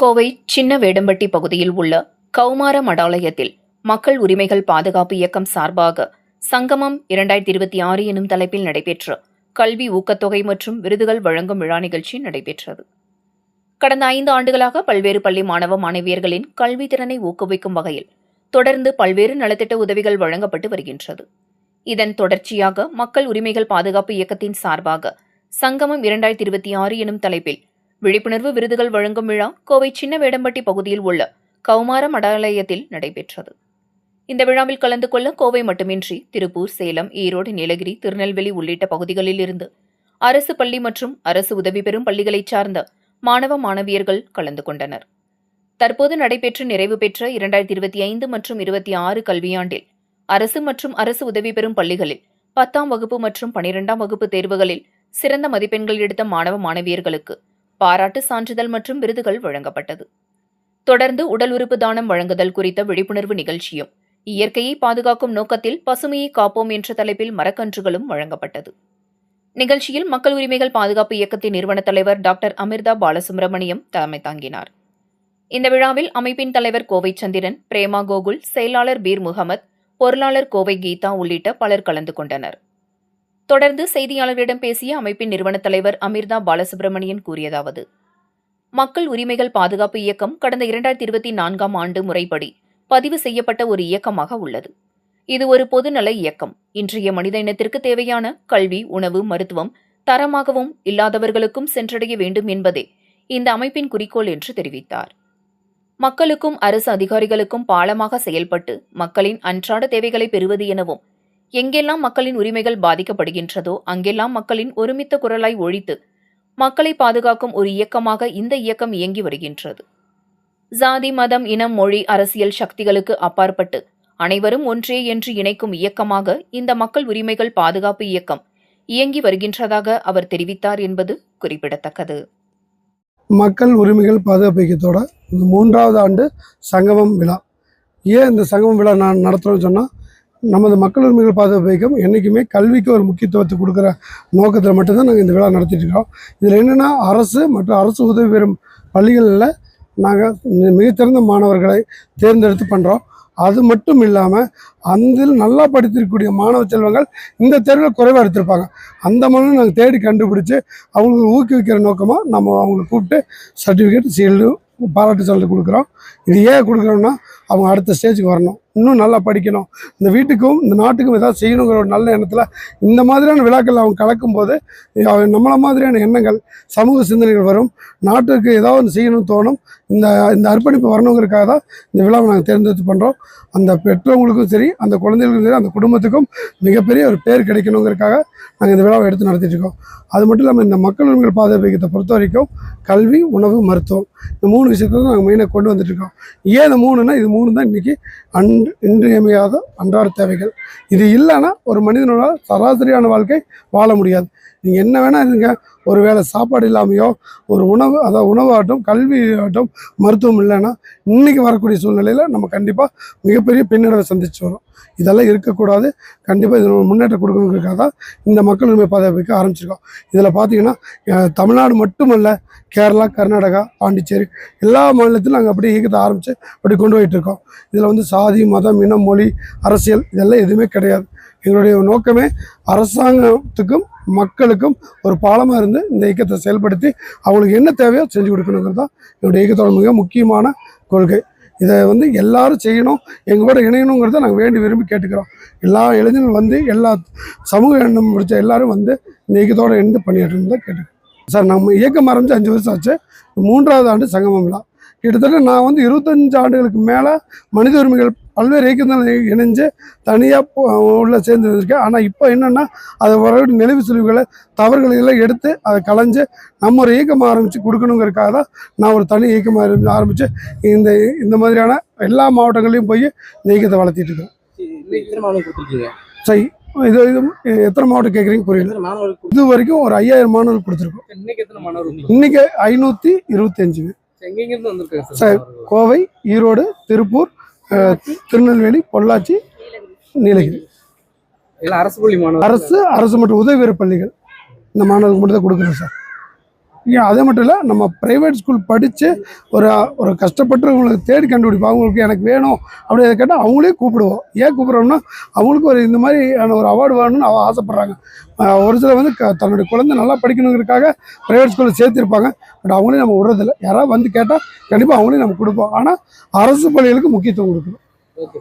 கோவை சின்ன வேடம்பட்டி பகுதியில் உள்ள கௌமார மடாலயத்தில் மக்கள் உரிமைகள் பாதுகாப்பு இயக்கம் சார்பாக சங்கமம் 2026 எனும் தலைப்பில் நடைபெற்ற கல்வி ஊக்கத்தொகை மற்றும் விருதுகள் வழங்கும் விழா நிகழ்ச்சி நடைபெற்றது. கடந்த 5 ஆண்டுகளாக பல்வேறு பள்ளி மாணவ மாணவியர்களின் கல்வி திறனை ஊக்குவிக்கும் வகையில் தொடர்ந்து பல்வேறு நலத்திட்ட உதவிகள் வழங்கப்பட்டு வருகின்றது. இதன் தொடர்ச்சியாக மக்கள் உரிமைகள் பாதுகாப்பு இயக்கத்தின் சார்பாக சங்கமம் 2026 எனும் தலைப்பில் விழிப்புணர்வு விருதுகள் வழங்கும் விழா கோவை சின்ன வேடம்பட்டி பகுதியில் உள்ள கௌமார மடாலயத்தில் நடைபெற்றது. இந்த விழாவில் கலந்து கொள்ள கோவை மட்டுமின்றி திருப்பூர், சேலம், ஈரோடு, நீலகிரி, திருநெல்வேலி உள்ளிட்ட பகுதிகளில் இருந்து அரசு பள்ளி மற்றும் அரசு உதவி பெறும் பள்ளிகளைச் சார்ந்த மாணவ மாணவியர்கள் கலந்து கொண்டனர். தற்போது நடைபெற்று நிறைவு பெற்ற 2025 மற்றும் 26 கல்வியாண்டில் அரசு மற்றும் அரசு உதவி பெறும் பள்ளிகளில் 10ஆம் வகுப்பு மற்றும் 12ஆம் வகுப்பு தேர்வுகளில் சிறந்த மதிப்பெண்கள் எடுத்த மாணவ மாணவியர்களுக்கு பாராட்டு சான்றிதழ் மற்றும் விருதுகள் வழங்கப்பட்டது. தொடர்ந்து உடல் உறுப்பு தானம் வழங்குதல் குறித்த விழிப்புணர்வு நிகழ்ச்சியும், இயற்கையை பாதுகாக்கும் நோக்கத்தில் பசுமையை காப்போம் என்ற தலைப்பில் மரக்கன்றுகளும் வழங்கப்பட்டது. நிகழ்ச்சியில் மக்கள் உரிமைகள் பாதுகாப்பு இயக்கத்தின் நிறுவன தலைவர் டாக்டர் அமிர்தா பாலசுப்ரமணியம் தலைமை தாங்கினார். இந்த விழாவில் அமைப்பின் தலைவர் கோவை சந்திரன், பிரேமா கோகுல், செயலாளர் பீர் முகமது, பொருளாளர் கோவை கீதா உள்ளிட்ட பலர் கலந்து கொண்டனர். தொடர்ந்து செய்தியாளர்களிடம் பேசிய அமைப்பின் நிறுவன தலைவர் அமிர்தா பாலசுப்ரமணியன் கூறியதாவது: மக்கள் உரிமைகள் பாதுகாப்பு இயக்கம் கடந்த 2024ஆம் ஆண்டு முறைப்படி பதிவு செய்யப்பட்ட ஒரு இயக்கமாக உள்ளது. இது ஒரு பொதுநல இயக்கம். இன்றைய மனித இனத்திற்கு தேவையான கல்வி, உணவு, மருத்துவம் தரமாகவும் இல்லாதவர்களுக்கும் சென்றடைய வேண்டும் என்பதே இந்த அமைப்பின் குறிக்கோள் என்று தெரிவித்தார். மக்களுக்கும் அரசு அதிகாரிகளுக்கும் பாலமாக செயல்பட்டு மக்களின் அன்றாட தேவைகளை பெறுவது எனவும், எங்கெல்லாம் மக்களின் உரிமைகள் பாதிக்கப்படுகின்றதோ அங்கெல்லாம் மக்களின் ஒருமித்த குரலாய் ஒழித்து மக்களை பாதுகாக்கும் ஒரு இயக்கமாக இந்த இயக்கம் இயங்கி வருகின்றது. சாதி, மதம், இனம், மொழி, அரசியல் சக்திகளுக்கு அப்பாற்பட்டு அனைவரும் ஒன்றே என்று இணைக்கும் இயக்கமாக இந்த மக்கள் உரிமைகள் பாதுகாப்பு இயக்கம் இயங்கி வருகின்றதாக அவர் தெரிவித்தார் என்பது குறிப்பிடத்தக்கது. மக்கள் உரிமைகள் பாதுகாப்பு இயக்கத்தோட 3வது ஆண்டு சங்கமம் விழா. ஏன் இந்த சங்கமம் விழா நான் நடத்துகிறோன்னு சொன்னால், நமது மக்கள் உரிமைகள் பாதுகாப்பு இயக்கம் என்றைக்குமே கல்விக்கு ஒரு முக்கியத்துவத்தை கொடுக்குற நோக்கத்தில் மட்டும்தான் நாங்கள் இந்த விழா நடத்திட்டு இருக்கோம். இதில் என்னென்னா, அரசு மற்றும் அரசு உதவி பெறும் பள்ளிகளில் நாங்கள் மிகச்சிறந்த மாணவர்களை தேர்ந்தெடுத்து பண்ணுறோம். அது மட்டும் இல்லாமல் அதில் நல்லா படித்திருக்கக்கூடிய மாணவ செல்வங்கள் இந்த தேர்வில் குறைவாக எடுத்திருப்பாங்க. அந்த மாதிரி நாங்கள் தேடி கண்டுபிடிச்சி அவங்களுக்கு ஊக்குவிக்கிற நோக்கமாக நம்ம அவங்களை கூப்பிட்டு சர்டிஃபிகேட், சீல்டு, பாராட்டு சான்றிதழ் கொடுக்குறோம். இது ஏன் கொடுக்குறோம்னா, அவங்க அடுத்த ஸ்டேஜுக்கு வரணும், இன்னும் நல்லா படிக்கணும், இந்த வீட்டுக்கும் இந்த நாட்டுக்கும் ஏதாவது செய்யணுங்கிற ஒரு நல்ல எண்ணத்தில் இந்த மாதிரியான விழாக்கள் அவங்க கலக்கும்போது நம்மளை மாதிரியான எண்ணங்கள், சமூக சிந்தனைகள் வரும். நாட்டுக்கு ஏதாவது ஒன்று செய்யணும்னு தோணும். இந்த அர்ப்பணிப்பு வரணுங்கிறதுக்காக தான் இந்த விழாவை நாங்கள் தேர்ந்தெடுத்து பண்ணுறோம். அந்த பெற்றவங்களுக்கும் சரி, அந்த குழந்தைகளுக்கும் சரி, அந்த குடும்பத்துக்கும் மிகப்பெரிய ஒரு பேர் கிடைக்கணுங்கிறதுக்காக நாங்கள் இந்த விழாவை எடுத்து நடத்திட்டு இருக்கோம். அது மட்டும் இல்லாமல் இந்த மக்கள் உரிமைகள் பாதுகாப்பு இயக்கத்தை பொறுத்த வரைக்கும் கல்வி, உணவு, மருத்துவம் இந்த 3 விஷயத்தை தான் நாங்கள் மெயினாக கொண்டு வந்துட்டுருக்கோம். ஏன் இந்த 3ன்னா, இது 3 தான் இன்றைக்கி இன்றியமையாத அன்றாட தேவைகள். இது இல்லைன்னா ஒரு மனிதனோட சராசரியான வாழ்க்கை வாழ முடியாது. நீங்கள் என்ன வேணால் இருங்க, ஒரு வேளை சாப்பாடு இல்லாமையோ, ஒரு உணவு, அதாவது உணவாகட்டும், கல்வி ஆகட்டும், மருத்துவம் இல்லைன்னா இன்றைக்கி வரக்கூடிய சூழ்நிலையில் நம்ம கண்டிப்பாக மிகப்பெரிய பின்னடைவை சந்திச்சு வரோம். இதெல்லாம் இருக்கக்கூடாது. கண்டிப்பாக இதில் முன்னேற்றம் கொடுக்கணுங்கிறதுக்காக தான் இந்த மக்கள் உரிமை பாதுகாப்புக்கு ஆரம்பிச்சிருக்கோம். இதில் பார்த்தீங்கன்னா, தமிழ்நாடு மட்டுமல்ல, கேரளா, கர்நாடகா, பாண்டிச்சேரி எல்லா மாநிலத்திலும் நாங்கள் அப்படியே இயக்கத்தை ஆரம்பித்து அப்படி கொண்டு போயிட்டுருக்கோம். இதில் வந்து சாதி, மதம், இனம், மொழி, அரசியல் இதெல்லாம் எதுவுமே கிடையாது. எங்களுடைய நோக்கமே அரசாங்கத்துக்கும் மக்களுக்கும் ஒரு பாலமாக இருந்து இந்த இயக்கத்தை செயல்படுத்தி அவங்களுக்கு என்ன தேவையோ செஞ்சு கொடுக்கணுங்கிறது தான் என்னுடைய இயக்கத்தோட மிக முக்கியமான கொள்கை. இதை வந்து எல்லாரும் செய்யணும், எங்களோட இணையணுங்கிறத நாங்கள் வேண்டி விரும்பி கேட்டுக்கிறோம். எல்லா இளைஞர்களும் வந்து, எல்லா சமூக எண்ணம் முடித்த எல்லாரும் வந்து இந்த இயக்கத்தோடு இணைந்து பணியாற்றணும் தான் கேட்டுக்கிறோம். சார், நம்ம இயக்கம் ஆரம்பித்து 5 வருஷம் ஆச்சு. 3வது ஆண்டு சங்கமம் விழா. கிட்டத்தட்ட நான் வந்து 25 ஆண்டுகளுக்கு மேலே மனித உரிமைகள் பல்வேறு இயக்கங்கள் இணைஞ்சு தனியாக உள்ள சேர்ந்து இருக்கேன். ஆனால் இப்போ என்னென்னா, அதை வர நினைவு செலவுகளை, தவறுகளை எல்லாம் எடுத்து அதை களைஞ்சு நம்ம ஒரு இயக்கம் ஆரம்பித்து கொடுக்கணுங்கிறதுக்காக தான் நான் ஒரு தனி இயக்கம் ஆரம்பித்து இந்த மாதிரியான எல்லா மாவட்டங்களையும் போய் இந்த இயக்கத்தை வளர்த்திட்டு இருக்கேன். சரி, இது எத்தனை மாவட்டம் கேட்குறீங்க? புரியல. இது வரைக்கும் ஒரு 5000 மாணவர்கள் கொடுத்துருக்கோம். இன்னைக்கு 525 சார். கோவை, ஈரோடு, திருப்பூர், திருநெல்வேலி, பொள்ளாச்சி, நீலகிரி அரசு மற்றும் உதவி பெறும் பள்ளிகள் இந்த மாணவர்களுக்கு மட்டும் தான் கொடுக்குறோம் சார். ஏன் அது மட்டும் இல்லை, நம்ம ப்ரைவேட் ஸ்கூல் படித்து ஒரு ஒரு கஷ்டப்பட்டுறவங்களுக்கு தேடி கண்டுபிடிப்போம். அவங்களுக்கு எனக்கு வேணும் அப்படி அதை கேட்டால் அவங்களே கூப்பிடுவோம். ஏன் கூப்பிட்றோம்னா அவங்களுக்கு ஒரு இந்த மாதிரியான ஒரு அவார்டு வேணும்னு ஆசைப்பட்றாங்க. ஒரு சிலர் வந்து தன்னுடைய குழந்தை நல்லா படிக்கணுங்கிறதுக்காக ப்ரைவேட் ஸ்கூலில் சேர்த்திருப்பாங்க. பட் அவங்களையும் நம்ம விடுறதில்ல. யாராவது வந்து கேட்டால் கண்டிப்பாக அவங்களையும் நம்ம கொடுப்போம். ஆனால் அரசு பள்ளிகளுக்கு முக்கியத்துவம் கொடுக்கணும். ஓகே.